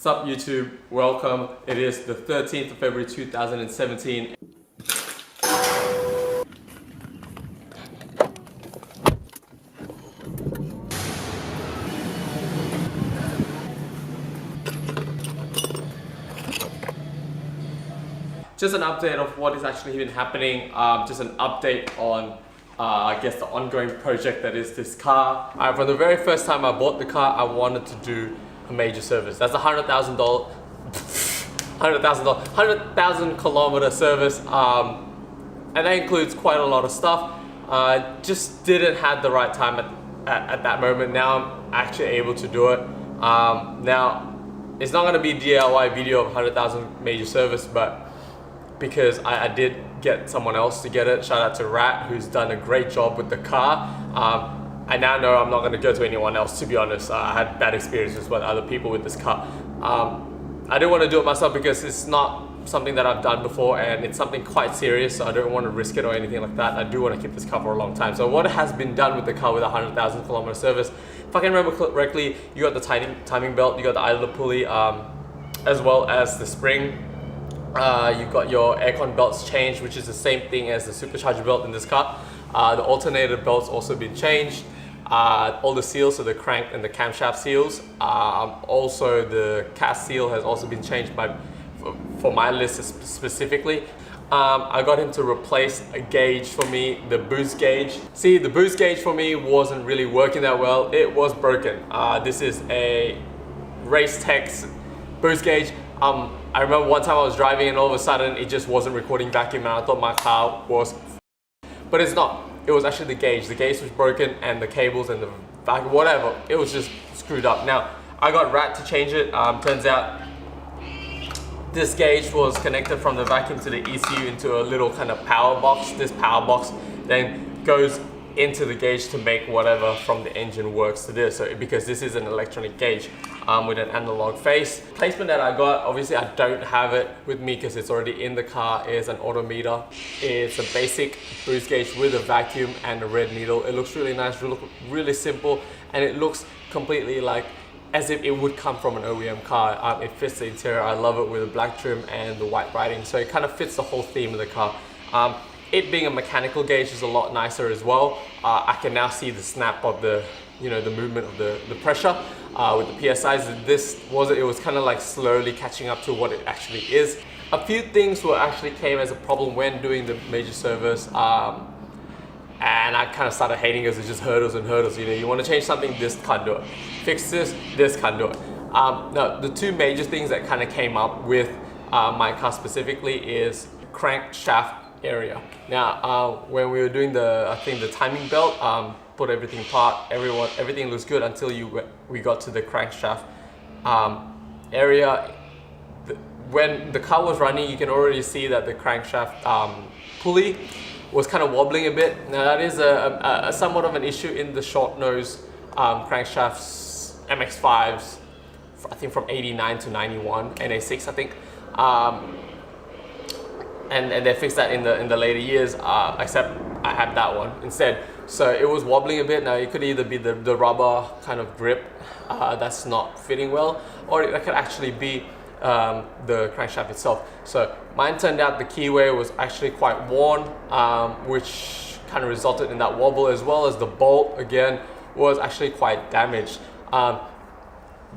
What's up YouTube? Welcome. It is the 13th of February 2017. Just an update of what is actually been happening, just an update on I guess the ongoing project that is this car. From the very first time I bought the car, I wanted to do a major service. That's a $100,000 kilometer service, and that includes quite a lot of stuff. Just didn't have the right time at that moment. Now I'm actually able to do it. Now it's not going to be a DIY video of 100,000 major service, but because I did get someone else to get it. Shout out to Rat, who's done a great job with the car. I now know I'm not going to go to anyone else, to be honest. I had bad experiences with other people with this car. I didn't want to do it myself because it's not something that I've done before, and it's something quite serious, so I don't want to risk it or anything like that. I do want to keep this car for a long time. So what has been done with the car with a 100,000 kilometer service, if I can remember correctly, you got the timing belt, you got the idler pulley, as well as the spring. You've got your aircon belts changed, which is the same thing as the supercharger belt in this car. The alternator belt's also been changed. All the seals, so the crank and the camshaft seals. Also the CAS seal has also been changed for my list specifically. I got him to replace a gauge for me, the boost gauge. See, the boost gauge for me wasn't really working that well. It was broken. This is a Race Tech's boost gauge. I remember one time I was driving and all of a sudden it just wasn't recording vacuum, and I thought my car was, but it's not. It was actually the gauge. The gauge was broken and the cables and the vacuum, whatever. It was just screwed up. Now, I got Rat to change it. Turns out this gauge was connected from the vacuum to the ECU into a little kind of power box. This power box then goes into the gauge to make whatever from the engine works to this. So because this is an electronic gauge with an analog face. Placement that I got, obviously I don't have it with me because it's already in the car, is an odometer. It's a basic boost gauge with a vacuum and a red needle. It looks really nice, really simple, and it looks completely like as if it would come from an OEM car. It fits the interior. I love it with the black trim and the white writing, so it kind of fits the whole theme of the car. It being a mechanical gauge is a lot nicer as well. I can now see the snap of the movement of the pressure with the PSIs. It was kind of like slowly catching up to what it actually is. A few things came as a problem when doing the major service, and I kind of started hating it. It's just hurdles and hurdles. You want to change something, this can't do it. Fix this can't do it. Now, the two major things that kind of came up with my car specifically is crankshaft area. Now, when we were doing the timing belt, put everything apart, everything looks good until we got to the crankshaft area. When the car was running, you can already see that the crankshaft pulley was kind of wobbling a bit. Now that is a somewhat of an issue in the short nose crankshafts, MX-5s, I think from 89 to 91, NA6 I think. And they fixed that in the later years, except I had that one instead. So it was wobbling a bit. Now it could either be the rubber kind of grip that's not fitting well, or it could actually be the crankshaft itself. So mine turned out the keyway was actually quite worn, which kind of resulted in that wobble, as well as the bolt again was actually quite damaged. The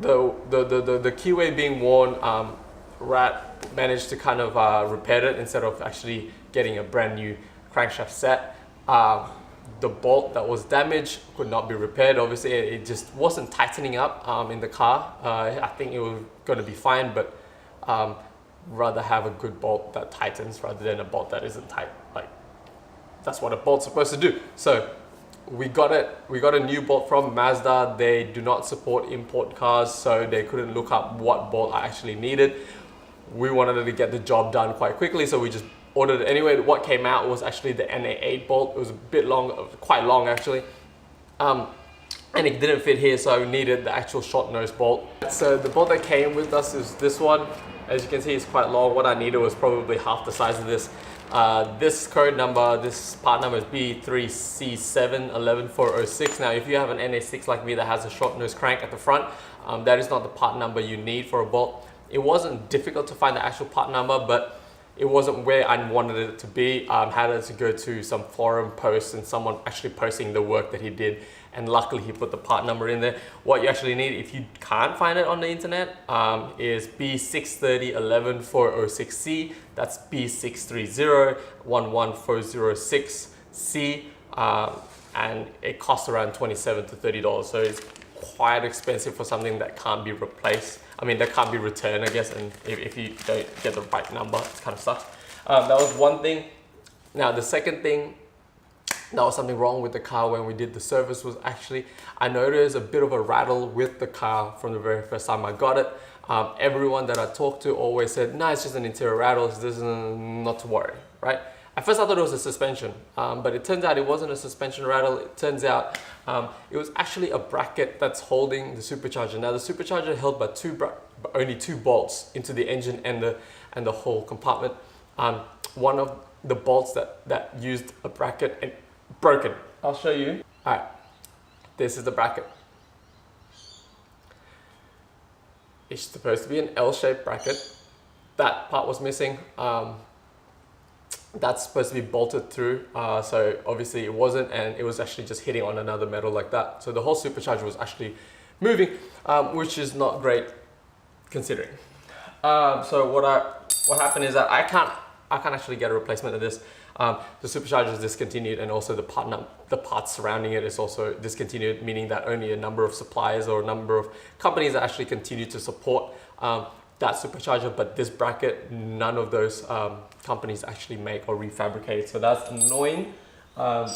keyway being worn, Rat managed to kind of repair it instead of actually getting a brand new crankshaft set. The bolt that was damaged could not be repaired. Obviously, it just wasn't tightening up in the car. I think it was going to be fine, but rather have a good bolt that tightens rather than a bolt that isn't tight. Like, that's what a bolt's supposed to do. So we got it. We got a new bolt from Mazda. They do not support import cars, so they couldn't look up what bolt I actually needed. We wanted to get the job done quite quickly, so we just ordered it anyway. What came out was actually the NA8 bolt. It was a bit long, quite long actually, and it didn't fit here, so I needed the actual short nose bolt. So the bolt that came with us is this one. As you can see, it's quite long. What I needed was probably half the size of this. This code number, this part number is B3C711406. Now, if you have an NA6 like me that has a short nose crank at the front, that is not the part number you need for a bolt. It wasn't difficult to find the actual part number, but it wasn't where I wanted it to be. Had to go to some forum posts and someone actually posting the work that he did, and luckily he put the part number in there. What you actually need, if you can't find it on the internet, is B630114006C. That's B630114006C, and it costs around $27 to $30. So it's quite expensive for something that can't be replaced. I mean, that can't be returned, I guess, and if you don't get the right number, it kind of sucks. That was one thing. Now, the second thing, that was something wrong with the car when we did the service, was actually, I noticed a bit of a rattle with the car from the very first time I got it. Everyone that I talked to always said, no, it's just an interior rattle, this is not to worry, right? At first I thought it was a suspension, but it turns out it wasn't a suspension rattle. It turns out it was actually a bracket that's holding the supercharger. Now the supercharger held by only two bolts into the engine and the whole compartment. One of the bolts that used a bracket and broken. I'll show you. All right, this is the bracket. It's supposed to be an L-shaped bracket. That part was missing. That's supposed to be bolted through, so obviously it wasn't, and it was actually just hitting on another metal like that. So the whole supercharger was actually moving, which is not great considering. So what happened is that I can't actually get a replacement of this. The supercharger is discontinued, and also the parts surrounding it is also discontinued, meaning that only a number of suppliers or a number of companies that actually continue to support that supercharger, but this bracket, none of those companies actually make or refabricate. So that's annoying. That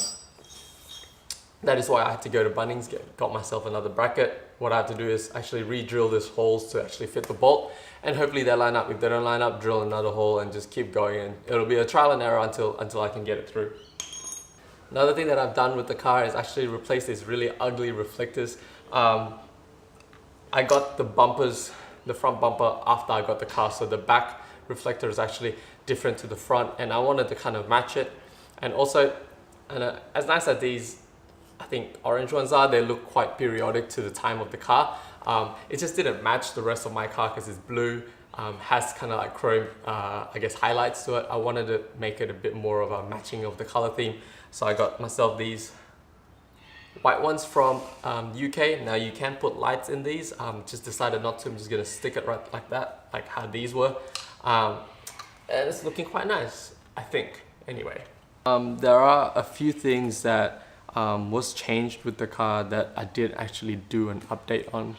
is why I had to go to Bunnings, got myself another bracket. What I had to do is actually re-drill these holes to actually fit the bolt, and hopefully they line up. If they don't line up, drill another hole and just keep going, and it'll be a trial and error until I can get it through. Another thing that I've done with the car is actually replace these really ugly reflectors. I got the bumpers, the front bumper, after I got the car, so the back reflector is actually different to the front, and I wanted to kind of match it. And also, as nice as these, I think, orange ones are, they look quite periodic to the time of the car. It just didn't match the rest of my car because it's blue, has kind of like chrome, I guess, highlights to it. I wanted to make it a bit more of a matching of the color theme, so I got myself these white ones from UK. Now you can put lights in these, just decided not to. I'm just gonna stick it right like that, like how these were, and it's looking quite nice, I think, anyway. There are a few things that was changed with the car that I did actually do an update on,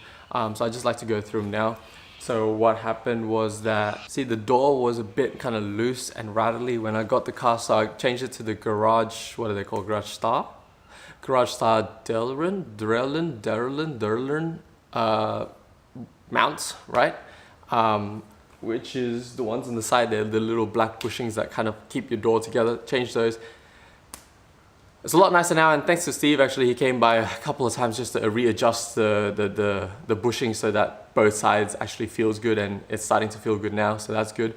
so I just like to go through them now. So what happened was that, see, the door was a bit kind of loose and rattly when I got the car, so I changed it to the garage, what do they call, Garage Star Derlin mounts, right? Which is the ones on the side there, the little black bushings that kind of keep your door together. Change those. It's a lot nicer now, and thanks to Steve, actually, he came by a couple of times just to readjust the bushing so that both sides actually feels good, and it's starting to feel good now, so that's good.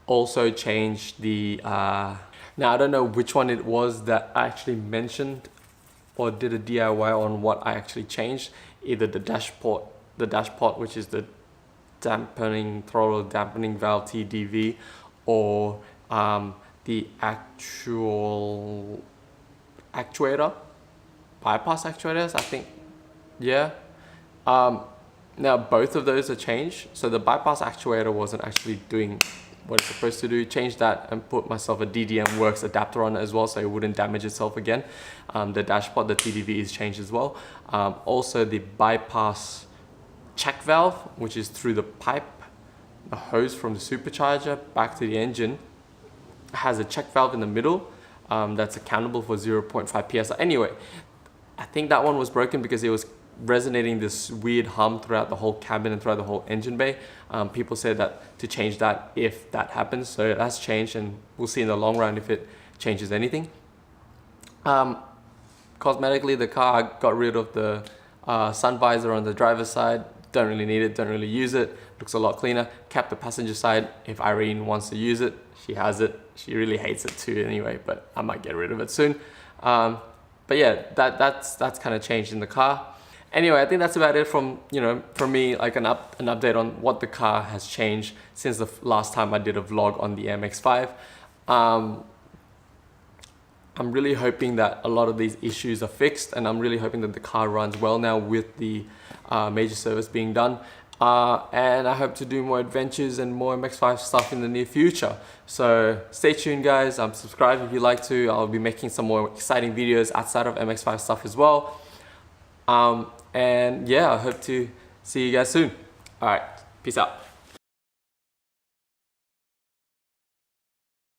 Also changed the, now I don't know which one it was that I actually mentioned or did a DIY on what I actually changed, either the dash pot, which is the throttle dampening valve TDV, or the actual actuator, bypass actuators, I think, yeah. Now both of those are changed. So the bypass actuator wasn't actually doing what it's supposed to do. Changed that and put myself a DDM Works adapter on it as well, so it wouldn't damage itself again. The dashpot, the TDV is changed as well. Also the bypass check valve, which is through the pipe, the hose from the supercharger back to the engine, has a check valve in the middle that's accountable for 0.5 psi. Anyway, I think that one was broken because it was resonating this weird hum throughout the whole cabin and throughout the whole engine bay. People said that to change that if that happens, so that's changed, and we'll see in the long run if it changes anything. Cosmetically, the car got rid of the sun visor on the driver's side, don't really need it, don't really use it. Looks a lot cleaner. Kept the passenger side. If Irene wants to use it, she has it. She really hates it too anyway, but I might get rid of it soon. But yeah, that's kind of changed in the car. Anyway, I think that's about it from, for me, like an update on what the car has changed since the last time I did a vlog on the MX-5. I'm really hoping that a lot of these issues are fixed, and I'm really hoping that the car runs well now with the major service being done. And I hope to do more adventures and more MX-5 stuff in the near future. So stay tuned, guys. Subscribe if you like to. I'll be making some more exciting videos outside of MX-5 stuff as well. And yeah, I hope to see you guys soon. All right, peace out.